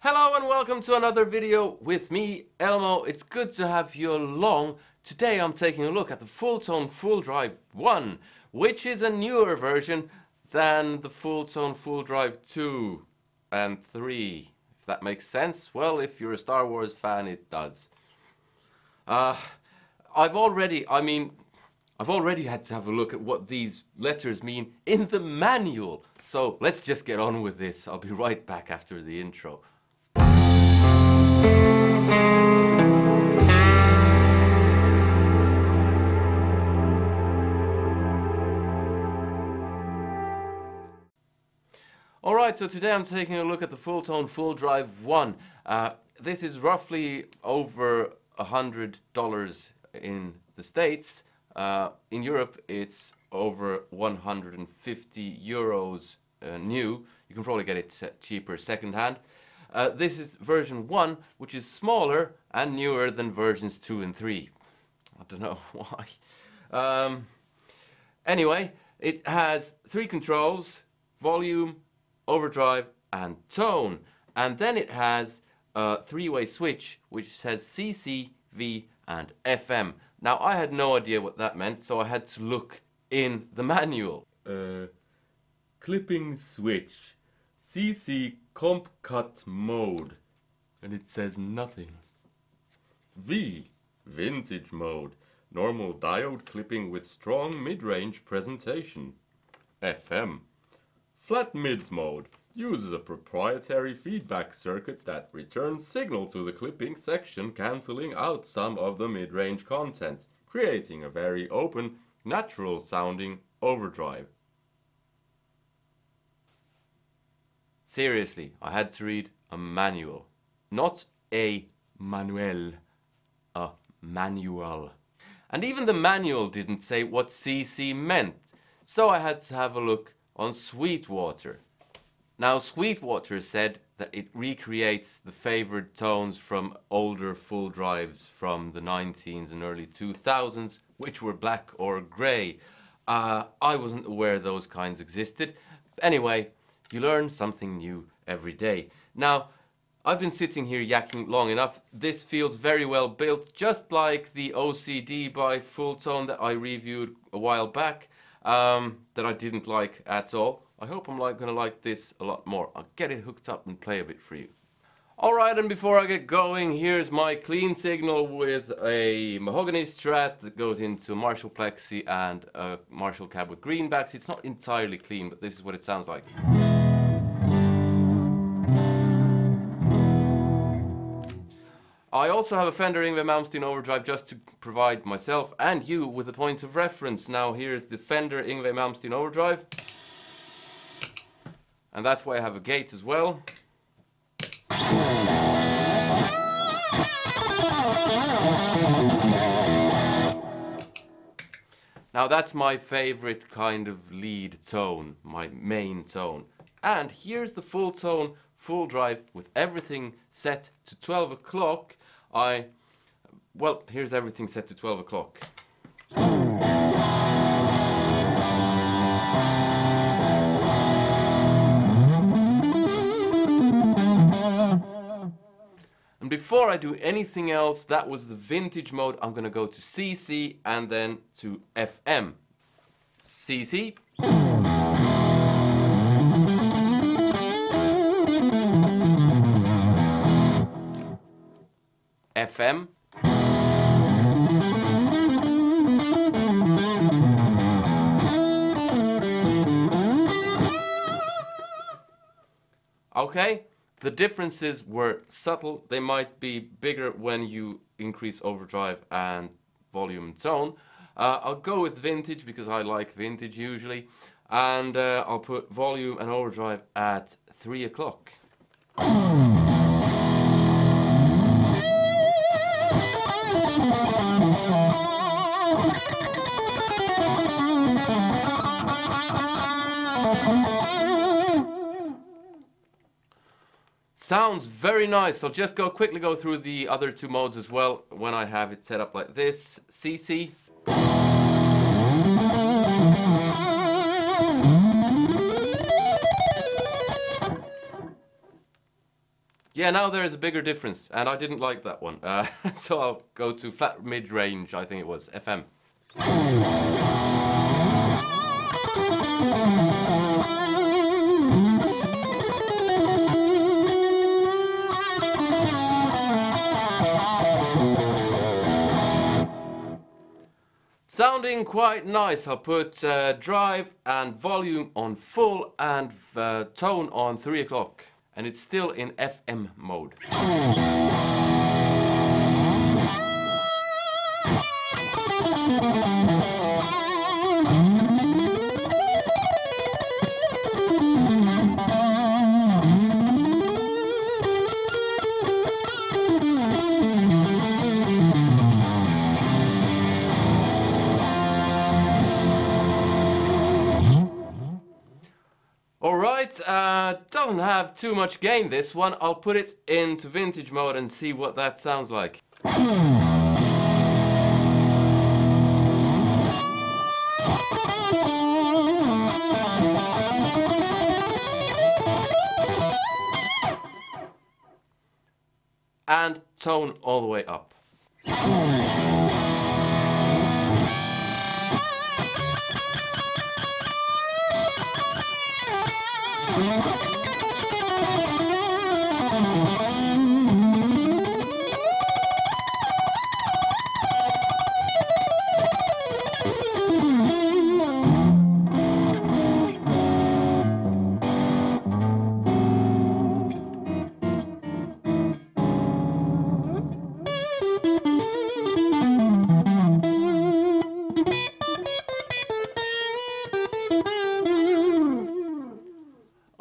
Hello and welcome to another video with me, Elmo. It's good to have you along. Today I'm taking a look at the Fulltone Fulldrive 1, which is a newer version than the Fulltone Fulldrive 2 and 3. If that makes sense. Well, if you're a Star Wars fan, it does. I've already had to have a look at what these letters mean in the manual. So let's just get on with this. I'll be right back after the intro. Alright, so today I'm taking a look at the Fulltone Fulldrive 1. This is roughly over $100 in the States. In Europe it's over 150 euros new. You can probably get it cheaper second hand. This is version 1, which is smaller and newer than versions 2 and 3. I don't know why. Anyway, it has 3 controls: volume, overdrive and tone. And then it has a 3-way switch which says CC, V and FM. Now I had no idea what that meant, so I had to look in the manual. Clipping switch, CC comp cut mode, and it says nothing. V, vintage mode, normal diode clipping with strong mid-range presentation. FM, flat mids mode, uses a proprietary feedback circuit that returns signal to the clipping section, cancelling out some of the mid-range content, creating a very open, natural sounding overdrive. Seriously, I had to read a manual. Not a manual, a manual. And even the manual didn't say what CC meant, so I had to have a look on Sweetwater. Now Sweetwater said that it recreates the favored tones from older full drives from the 19s and early 2000s, which were black or grey. I wasn't aware those kinds existed. Anyway, you learn something new every day. Now, I've been sitting here yakking long enough. This feels very well built, just like the OCD by Fulltone that I reviewed a while back, that I didn't like at all. I hope I'm gonna like this a lot more. I'll get it hooked up and play a bit for you. Alright, and before I get going, here's my clean signal with a mahogany Strat that goes into a Marshall Plexi and a Marshall cab with greenbacks. It's not entirely clean, but this is what it sounds like. I also have a Fender Yngwie Malmsteen Overdrive just to provide myself and you with a point of reference. Now here's the Fender Yngwie Malmsteen Overdrive. And that's why I have a gate as well. Now that's my favorite kind of lead tone, my main tone. And here's the Fulltone Fulldrive with everything set to 12 o'clock. Well, here's everything set to 12 o'clock. And before I do anything else, that was the vintage mode. I'm gonna go to CC and then to FM. CC. FM. Okay, the differences were subtle. They might be bigger when you increase overdrive and volume and tone. I'll go with vintage because I like vintage usually, and I'll put volume and overdrive at 3 o'clock. Sounds very nice. I'll just quickly go through the other 2 modes as well when I have it set up like this. CC. Yeah, now there is a bigger difference, and I didn't like that one. So I'll go to flat mid-range, I think it was, FM. Sounding quite nice. I'll put drive and volume on full and tone on 3 o'clock. And it's still in FM mode. Alright, doesn't have too much gain this one. I'll put it into vintage mode and see what that sounds like. And tone all the way up.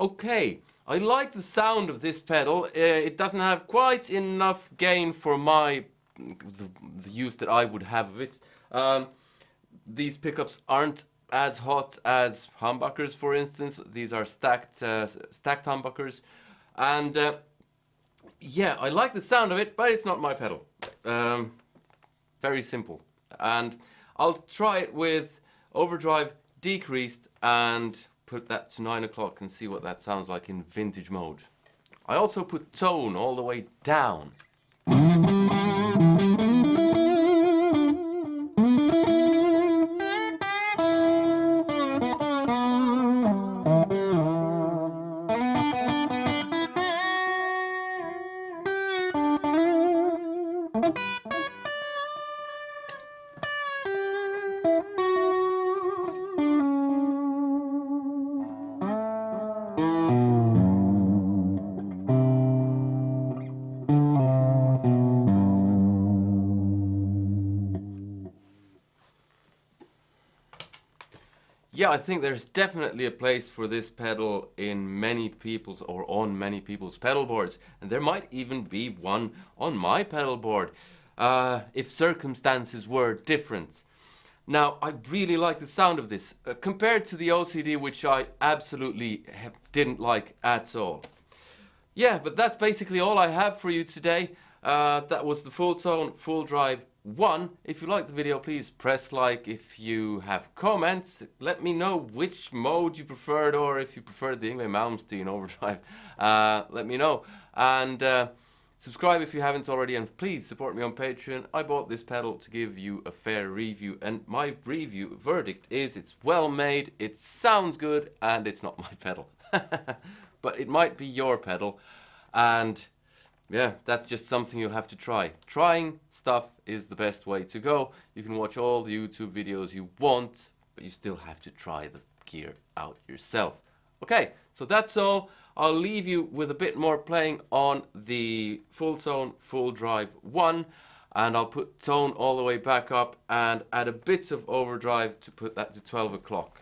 Okay, I like the sound of this pedal. It doesn't have quite enough gain for the use that I would have of it. These pickups aren't as hot as humbuckers, for instance. These are stacked humbuckers, and yeah, I like the sound of it, but it's not my pedal. Very simple, and I'll try it with overdrive decreased and put that to 9 o'clock and see what that sounds like in vintage mode. I also put tone all the way down. Yeah, I think there's definitely a place for this pedal in many people's or on many people's pedal boards, and there might even be one on my pedal board if circumstances were different. Now, I really like the sound of this compared to the OCD, which I absolutely didn't like at all. Yeah, but that's basically all I have for you today. That was the Fulltone Fulldrive 1. If you like the video, please press like. If you have comments, let me know which mode you preferred, or if you preferred the Yngwie Malmsteen Overdrive, let me know. And subscribe if you haven't already, and please support me on Patreon. I bought this pedal to give you a fair review, and my review verdict is it's well made, it sounds good, and it's not my pedal. But it might be your pedal, and yeah, that's just something you'll have to try. Trying stuff is the best way to go. You can watch all the YouTube videos you want, but you still have to try the gear out yourself. Okay, so that's all. I'll leave you with a bit more playing on the Fulltone Fulldrive 1, and I'll put tone all the way back up and add a bit of overdrive to put that to 12 o'clock.